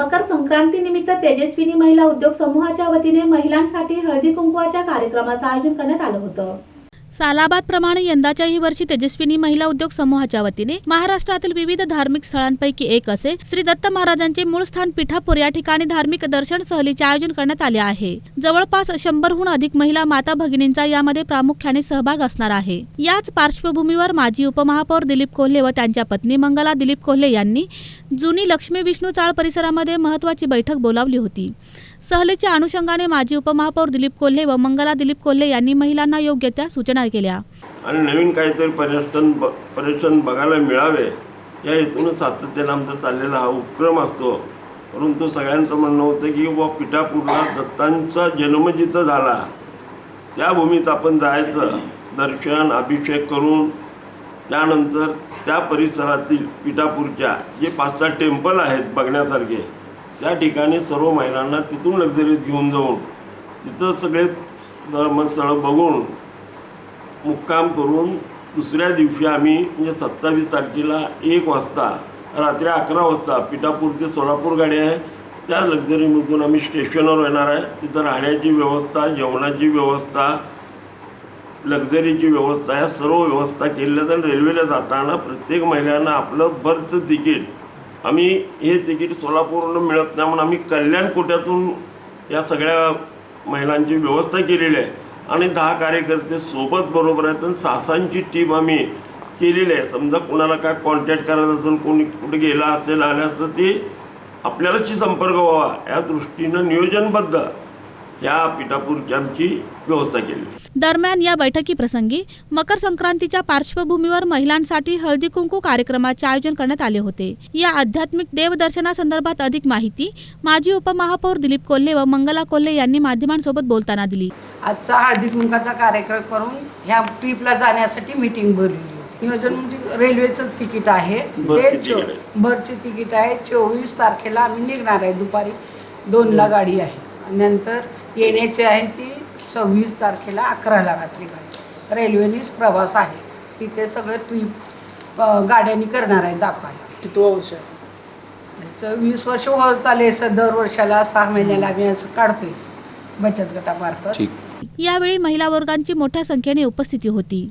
मकर संक्रांती निमित्त तेजस्विनी महिला उद्योग समूहाच्या वतीने महिलांसाठी हळदी कुंकवाच्या कार्यक्रमाचं आयोजन करण्यात आलं होतं। सालाबाद प्रमाणे यंदाच्याही वर्षी तेजस्विनी महिला उद्योग समूहाच्या वतीने महाराष्ट्रातील विविध धार्मिक स्थळांपैकी एक असे श्री दत्त महाराजांचे मूळ स्थान पिठापूर या ठिकाणी धार्मिक दर्शन सहलीचे आयोजन करण्यात आले आहे। जवळपास 100हून अधिक महिला माता भगिनींचा यामध्ये प्रामुख्याने सहभाग असणार आहे। याच पार्श्वभूमीवर माजी उपमहापौर दिलीप कोल्हे व त्यांच्या पत्नी मंगला दिलीप कोल्हे यांनी जुनी लक्ष्मी विष्णू चाळ परिसरामध्ये महत्त्वाची बैठक बोलावली होती। सहलीच्या अनुषंगाने माजी उपमहापौर दिलीप कोल्हे व मंगला दिलीप कोल्हे यांनी महिलांना योग्य त्या सूचना केल्या आणि नवीन काहीतरी पर्यटन बघायला मिळावे या हेतून सातत्याने आमचा चाललेला हा उपक्रम असतो। परंतु सगळ्यांचं म्हणणं होतं की पिठापूरला दत्तांचा जन्म जिथं झाला त्या भूमीत आपण जायचं, दर्शन अभिषेक करून त्यानंतर त्या परिसरातील पिठापूरच्या जे 5-6 टेम्पल आहेत बघण्यासारखे त्या ठिकाणी सर्व महिलांना तिथून लक्झरीत घेऊन जाऊन तिथं सगळे धर्मस्थळं बघून मुक्काम करून दुसऱ्या दिवशी आम्ही म्हणजे 27 तारखेला 1 वाजता रात्री 11 वाजता पिठापूर ते सोलापूर गाडी आहे त्या लक्झरीमधून आम्ही स्टेशनवर येणार आहे। तिथं राहण्याची व्यवस्था, जेवणाची व्यवस्था, लक्झरीची व्यवस्था या सर्व व्यवस्था केलेल्या आहेत। रेल्वेला जाताना प्रत्येक महिलांना आपलं बर्थचं तिकीट आम्ही हे तिकीट सोलापूरवरून मिळत नाही म्हणून आम्ही कल्याण कोट्यातून या सगळ्या महिलांची व्यवस्था केलेली आहे आणि 10 कार्यकर्ते सोबत बरोबर आहेत आणि 6ची टीम आम्ही केलेली आहे। समजा कोणाला काय कॉन्टॅक्ट करायचं असेल, कोणी कुठे गेला असेल आलं असतं ते आपल्यालाशी संपर्क व्हावा या दृष्टीनं नियोजनबद्ध या पिठापूरची आमची व्यवस्था केली। दरम्यान या बैठकीप्रसंगी मकर संक्रांतीच्या पार्श्वभूमीवर महिलांसाठी हळदी कुंकू कार्यक्रमाचे आयोजन करण्यात आले होते। या आध्यात्मिक देवदर्शनासंदर्भात अधिक माहिती माजी उपमहापौर दिलीप कोल्हे व मंगला कोल्हे यांनी माध्यमांसोबत बोलताना दिली। आजचा हळदी कुंकाचा कार्यक्रम करून ह्या ट्रिपला जाण्यासाठी मीटिंग भरली होती। नियोजन म्हणजे रेल्वेचं तिकीट आहे, बसचे तिकीट आहे। 24 तारखेला आम्ही निघणार आहे, दुपारी 2ला गाडी आहे। नंतर येण्याची आहे ती 26 तारखेला 11ला रात्री गाडी। रेल्वेनेच प्रवास आहे, तिथे सगळं ट्रिप गाड्यांनी करणार आहे दाखवायला। किती वर्ष आहे? 20 वर्ष होत आले। दर वर्षाला 6 महिन्याला आम्ही असं काढतोय बचत गटामार्फत। यावेळी महिला वर्गांची मोठ्या संख्येने उपस्थिती होती।